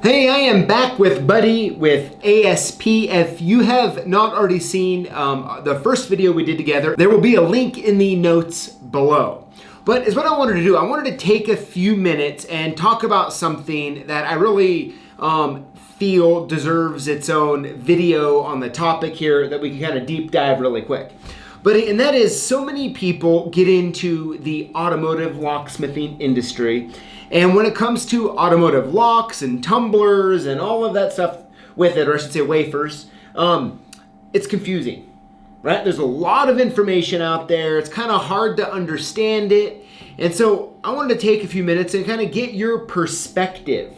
Hey, I am back with Buddy with ASP. If you have not already seen the first video we did together, there will be a link in the notes below. But is what I wanted to do. I wanted to take a few minutes and talk about something that I really feel deserves its own video on the topic here that we can kind of deep dive really quick. And that is, so many people get into the automotive locksmithing industry, and when it comes to automotive locks and tumblers and all of that stuff with it, or I should say wafers, it's confusing, right? There's a lot of information out there. It's kind of hard to understand it. And so I wanted to take a few minutes and kind of get your perspective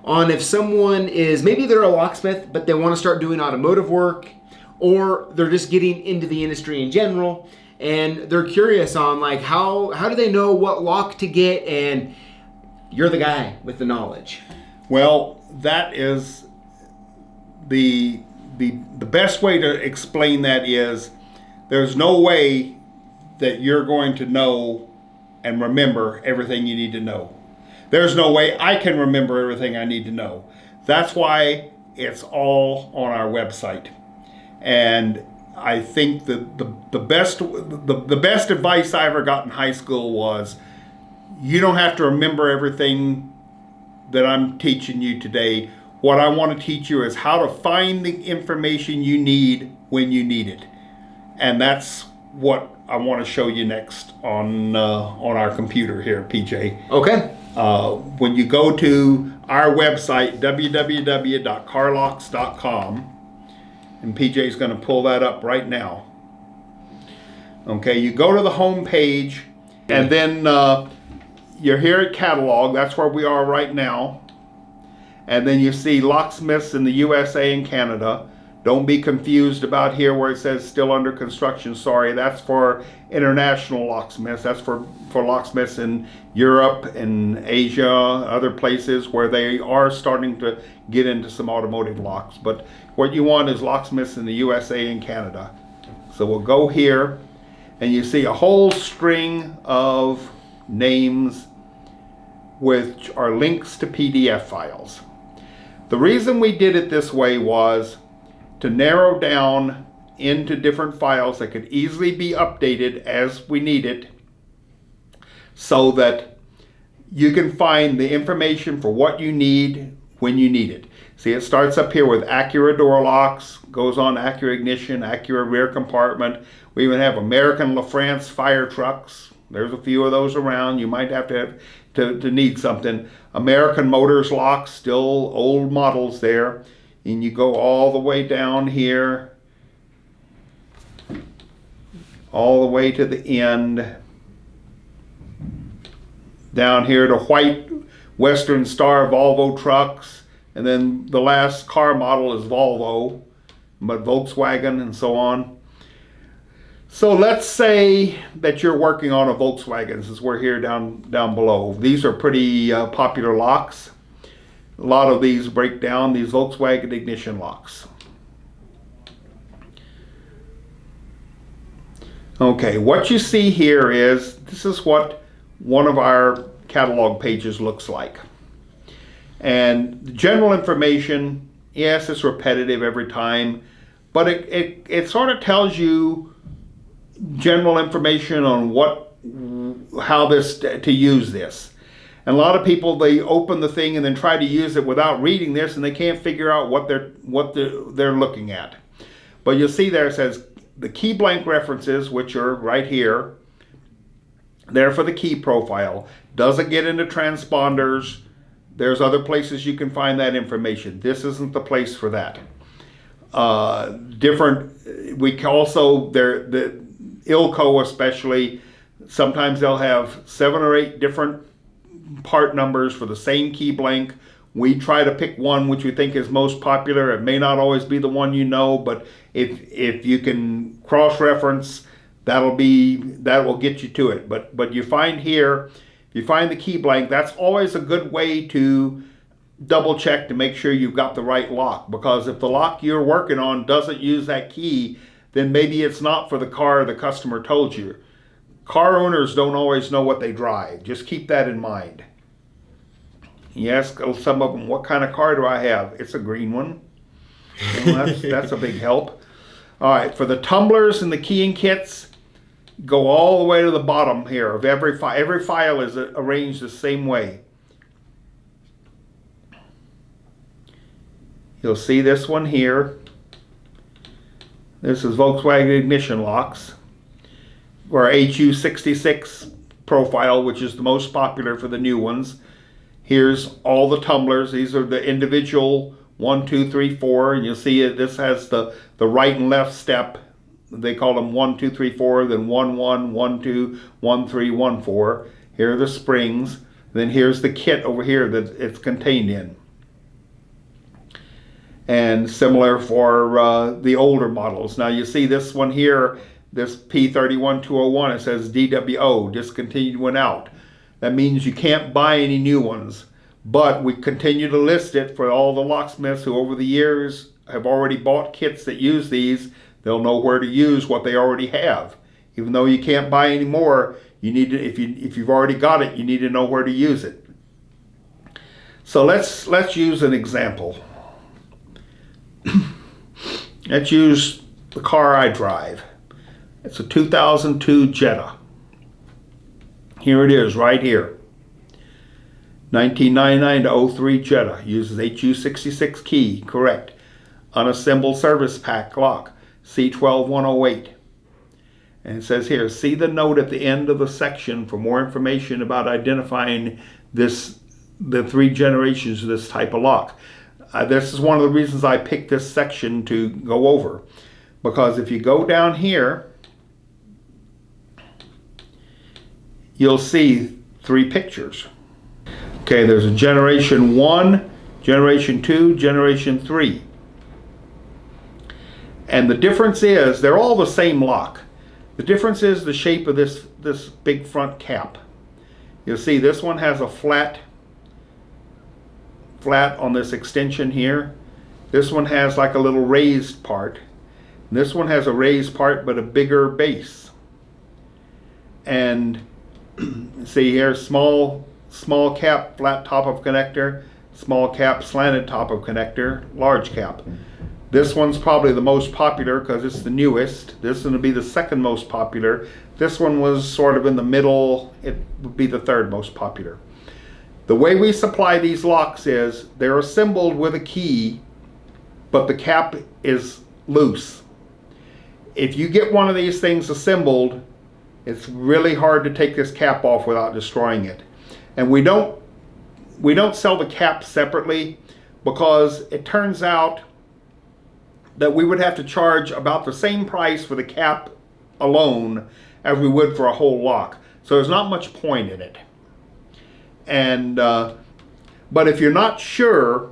on if someone is, maybe they're a locksmith, but they want to start doing automotive work, or they're just getting into the industry in general, and they're curious on like how do they know what lock to get, and you're the guy with the knowledge. Well, that is the best way to explain that is there's no way that you're going to know and remember everything you need to know. There's no way I can remember everything I need to know. That's why it's all on our website. And I think that the best advice I ever got in high school was, you don't have to remember everything that I'm teaching you today. What I want to teach you is how to find the information you need when you need it. And that's what I want to show you next on our computer here, PJ. Okay. When you go to our website, www.carlocks.com, and PJ's going to pull that up right now. Okay, you go to the home page, and then you're here at catalog. That's where we are right now. And then you see locksmiths in the USA and Canada. Don't be confused about here where it says still under construction. Sorry, that's for international locksmiths. That's for locksmiths in Europe and Asia, other places where they are starting to get into some automotive locks. But what you want is locksmiths in the USA and Canada. So we'll go here, and you see a whole string of names which are links to PDF files. The reason we did it this way was to narrow down into different files that could easily be updated as we need it, so that you can find the information for what you need when you need it. See, it starts up here with Acura door locks, goes on Acura ignition, Acura rear compartment. We even have American LaFrance fire trucks. There's a few of those around. You might have to need something. American Motors locks, still old models there. And you go all the way down here, all the way to the end, down here to white Western Star Volvo trucks, and then the last car model is Volvo, but Volkswagen and so on. So let's say that you're working on a Volkswagen, since we're here down below. These are pretty popular locks. A lot of these break down, these Volkswagen ignition locks. Okay, what you see here is, this is what one of our catalog pages looks like. And the general information, yes, it's repetitive every time, but it sort of tells you general information on how to use this. And a lot of people, they open the thing and then try to use it without reading this, and they can't figure out what they're looking at. But you'll see there it says the key blank references, which are right here. They're for the key profile. Doesn't get into transponders. There's other places you can find that information. This isn't the place for that. We also, the ILCO especially, sometimes they'll have 7 or 8 different part numbers for the same key blank. We try to pick one which we think is most popular. It may not always be the one you know, but if you can cross-reference, that will get you to it. But you find here, if you find the key blank, that's always a good way to double check to make sure you've got the right lock. Because if the lock you're working on doesn't use that key, then maybe it's not for the car the customer told you. Car owners don't always know what they drive. Just keep that in mind. You ask some of them, what kind of car do I have? It's a green one. Well, that's a big help. All right, for the tumblers and the keying kits, go all the way to the bottom here of every file. Every file is arranged the same way. You'll see this one here. This is Volkswagen ignition locks, or HU66 profile, which is the most popular for the new ones. Here's all the tumblers. These are the individual 1, 2, 3, 4, and you'll see it. This has the right and left step. They call them 1, 2, 3, 4. Then 1, 1, 1, 2, 1, 3, 1, 4. Here are the springs. Then here's the kit over here that it's contained in. And similar for the older models. Now you see this one here, this P31201. It says DWO, discontinued, went out. That means you can't buy any new ones. But we continue to list it for all the locksmiths who over the years have already bought kits that use these. They'll know where to use what they already have. Even though you can't buy any more, you need to, if you've already got it, you need to know where to use it. So let's use an example. Let's use the car I drive. It's a 2002 Jetta. Here it is, right here. 1999 to 03 Jetta. Uses HU66 key, correct. Unassembled service pack lock, C12108. And it says here, see the note at the end of the section for more information about identifying the 3 generations of this type of lock. This is one of the reasons I picked this section to go over. Because if you go down here, you'll see 3 pictures. Okay, there's a generation 1, generation 2, generation 3. And the difference is, they're all the same lock. The difference is the shape of this big front cap. You'll see this one has a flat on this extension here. This one has like a little raised part. This one has a raised part but a bigger base. And see here, small cap, flat top of connector, small cap, slanted top of connector, large cap. This one's probably the most popular because it's the newest. This one would be the second most popular. This one was sort of in the middle. It would be the third most popular. The way we supply these locks is they're assembled with a key, but the cap is loose. If you get one of these things assembled, it's really hard to take this cap off without destroying it. And we don't sell the cap separately because it turns out that we would have to charge about the same price for the cap alone as we would for a whole lock. So there's not much point in it. And but if you're not sure,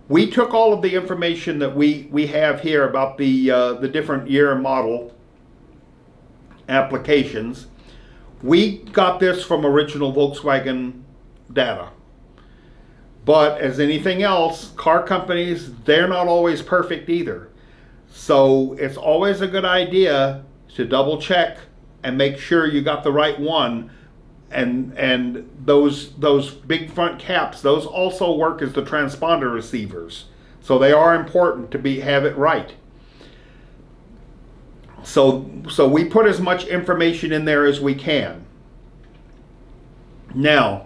we took all of the information that we have here about the different year and model applications. We got this from original Volkswagen data. But as anything else, car companies, they're not always perfect either. So it's always a good idea to double check and make sure you got the right one. And those big front caps, those also work as the transponder receivers. So they are important to have it right. So we put as much information in there as we can. Now,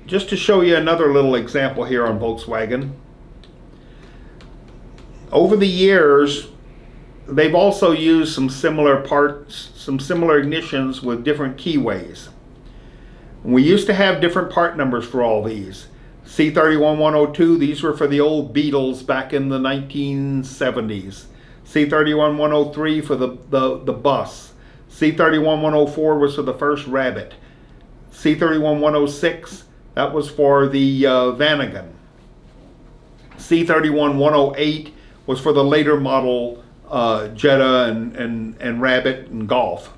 just to show you another little example here on Volkswagen. Over the years, they've also used some similar parts, some similar ignitions with different keyways. We used to have different part numbers for all these. C31102, these were for the old Beetles back in the 1970s. C31103 for the bus. C31104 was for the first Rabbit. C31106, that was for the Vanagon. C31108 was for the later model Jetta and Rabbit and Golf.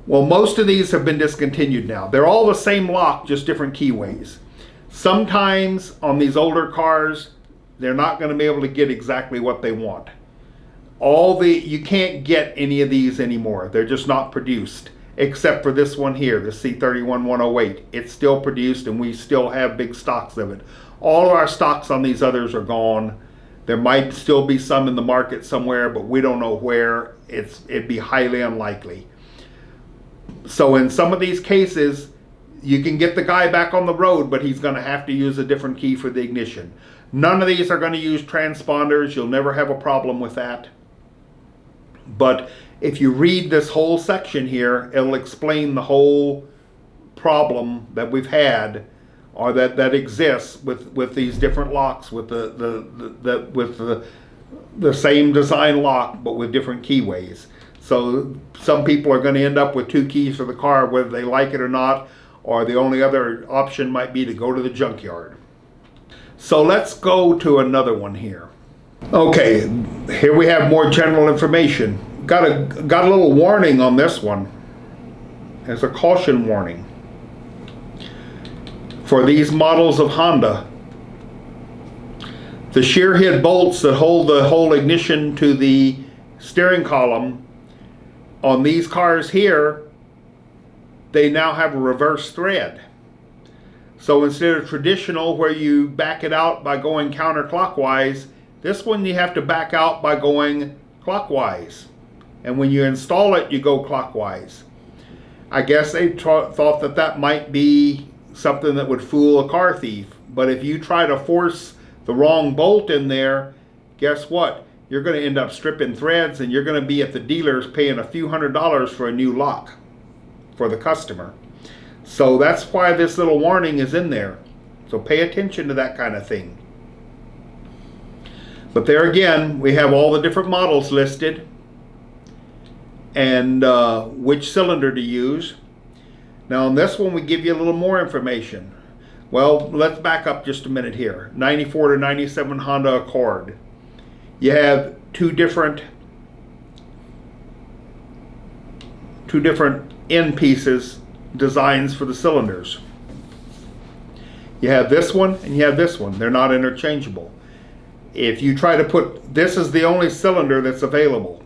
Well, most of these have been discontinued now. They're all the same lock, just different keyways. Sometimes on these older cars, they're not going to be able to get exactly what they want. You can't get any of these anymore. They're just not produced. except for this one here, the C31108. It's still produced and we still have big stocks of it. All of our stocks on these others are gone. There might still be some in the market somewhere, but we don't know where. It'd be highly unlikely. So in some of these cases, you can get the guy back on the road, but he's going to have to use a different key for the ignition. None of these are going to use transponders. You'll never have a problem with that. But if you read this whole section here, it'll explain the whole problem that we've had, or that exists with these different locks, with the same design lock but with different keyways. So some people are going to end up with 2 keys for the car, whether they like it or not, or the only other option might be to go to the junkyard. So let's go to another one here. Okay, here we have more general information. Got a little warning on this one. There's a caution warning. For these models of Honda, the shear head bolts that hold the whole ignition to the steering column on these cars here, they now have a reverse thread. So instead of traditional where you back it out by going counterclockwise, this one you have to back out by going clockwise. And when you install it, you go clockwise. I guess they thought that might be something that would fool a car thief. But if you try to force the wrong bolt in there, guess what? You're going to end up stripping threads, and you're going to be at the dealers paying a few $100s for a new lock for the customer. So that's why this little warning is in there. So pay attention to that kind of thing. But there again, we have all the different models listed and which cylinder to use. Now on this one we give you a little more information. Well, let's back up just a minute here. 94 to 97 Honda Accord. You have two different end pieces, designs for the cylinders. You have this one and you have this one. They're not interchangeable. If you try to put, this is the only cylinder that's available.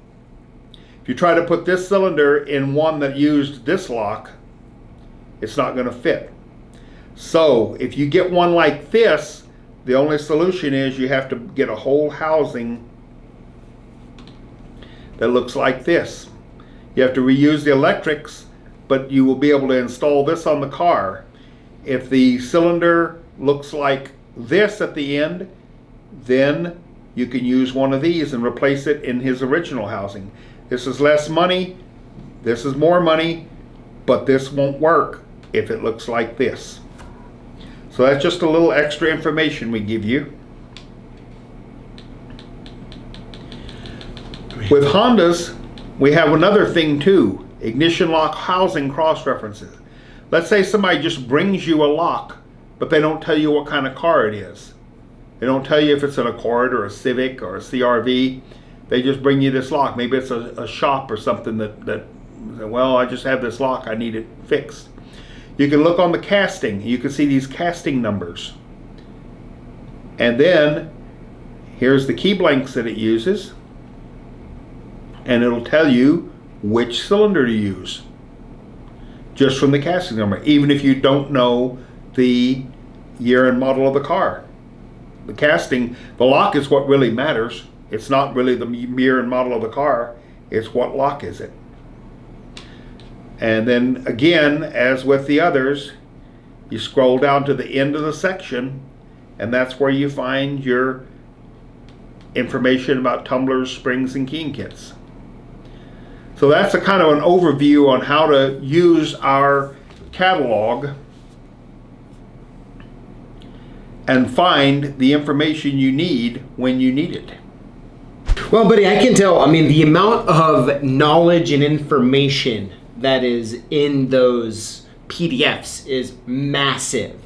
If you try to put this cylinder in one that used this lock, it's not going to fit. So if you get one like this, the only solution is you have to get a whole housing that looks like this. You have to reuse the electrics, but you will be able to install this on the car. If the cylinder looks like this at the end, then you can use one of these and replace it in his original housing. This is less money, this is more money, but this won't work if it looks like this. So that's just a little extra information we give you. With Hondas, we have another thing too, ignition lock housing cross references. Let's say somebody just brings you a lock, but they don't tell you what kind of car it is. They don't tell you if it's an Accord or a Civic or a CRV. They just bring you this lock. Maybe it's a shop or something that well, I just have this lock, I need it fixed. You can look on the casting. You can see these casting numbers. And then here's the key blanks that it uses. And it'll tell you which cylinder to use just from the casting number, even if you don't know the year and model of the car. The casting, the lock is what really matters. It's not really the year and model of the car, it's what lock is it. And then again, as with the others, you scroll down to the end of the section, and that's where you find your information about tumblers, springs, and keying kits. So that's a kind of an overview on how to use our catalog and find the information you need when you need it. Well, buddy, I can tell, I mean, the amount of knowledge and information that is in those PDFs is massive.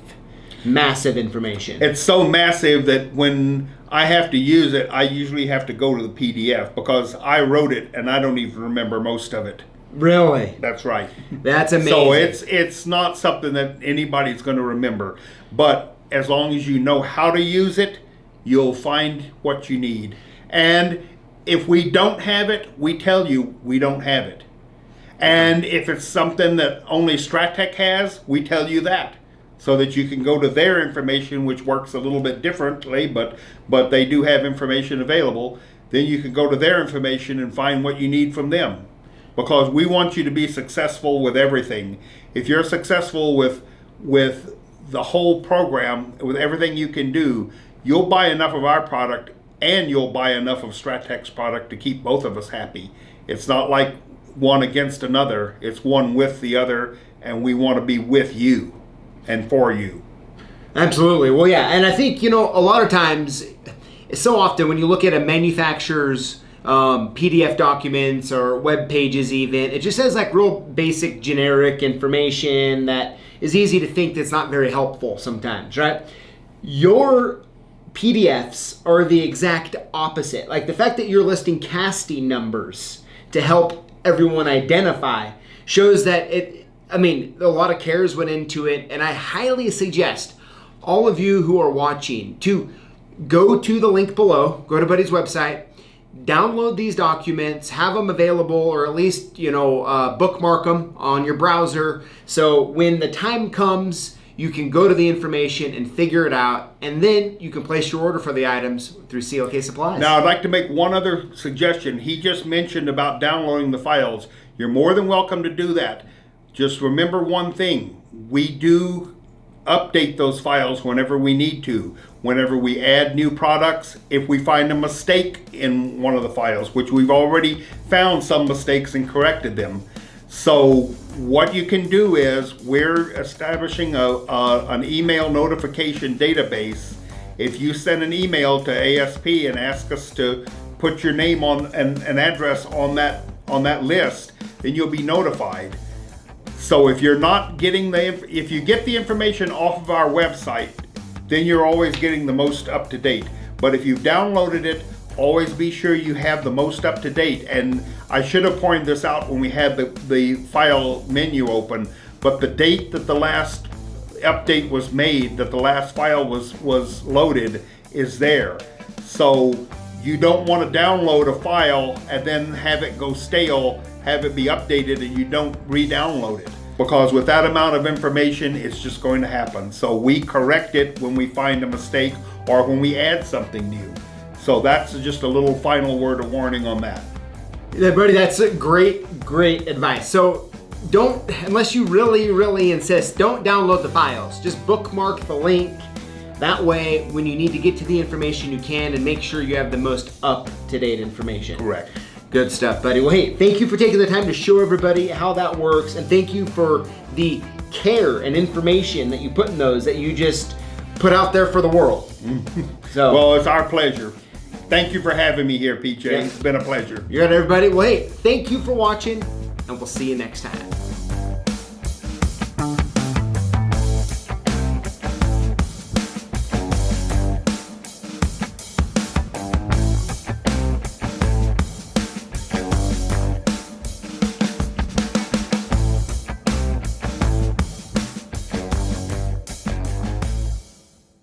Massive information. It's so massive that when I have to use it, I usually have to go to the PDF because I wrote it and I don't even remember most of it. Really? That's right. That's amazing. So it's not something that anybody's going to remember. But as long as you know how to use it, you'll find what you need. And if we don't have it, we tell you we don't have it. And if it's something that only StratTech has, we tell you that, so that you can go to their information, which works a little bit differently, but they do have information available. Then you can go to their information and find what you need from them, because we want you to be successful with everything. If you're successful with the whole program, with everything you can do, you'll buy enough of our product and you'll buy enough of StratTech's product to keep both of us happy. It's not like one against another, it's one with the other, and we want to be with you and for you. Absolutely. Well, yeah, and I think, a lot of times, so often when you look at a manufacturer's PDF documents or web pages even, it just says like real basic generic information that is easy to think that's not very helpful sometimes, right? Your PDFs are the exact opposite. Like the fact that you're listing casting numbers to help everyone identify shows that a lot of cares went into it, and I highly suggest all of you who are watching to go to the link below, go to Buddy's website, download these documents, have them available, or at least, bookmark them on your browser. So when the time comes, you can go to the information and figure it out, and then you can place your order for the items through CLK Supplies. Now, I'd like to make one other suggestion. He just mentioned about downloading the files. You're more than welcome to do that. Just remember one thing. We do update those files whenever we need to. Whenever we add new products, if we find a mistake in one of the files, which we've already found some mistakes and corrected them. So what you can do is we're establishing an email notification database. If you send an email to ASP and ask us to put your name on an address on that list, then you'll be notified. So if you're not getting if you get the information off of our website, then you're always getting the most up to date. But if you've downloaded it, always be sure you have the most up to date. And I should have pointed this out when we had the file menu open, but the date that the last update was made, that the last file was loaded, is there. So you don't want to download a file and then have it go stale, have it be updated, and you don't re-download it. Because with that amount of information, it's just going to happen. So we correct it when we find a mistake or when we add something new. So that's just a little final word of warning on that. Yeah, buddy, that's a great advice. So don't, unless you really insist, don't download the files. Just bookmark the link. That way, when you need to get to the information, you can, and make sure you have the most up-to-date information. Correct. Good stuff, buddy. Well, hey, thank you for taking the time to show everybody how that works, and thank you for the care and information that you put in those, that you just put out there for the world. So, well, it's our pleasure. Thank you for having me here, PJ. Yeah. It's been a pleasure. You got it, everybody. Well, hey, thank you for watching, and we'll see you next time.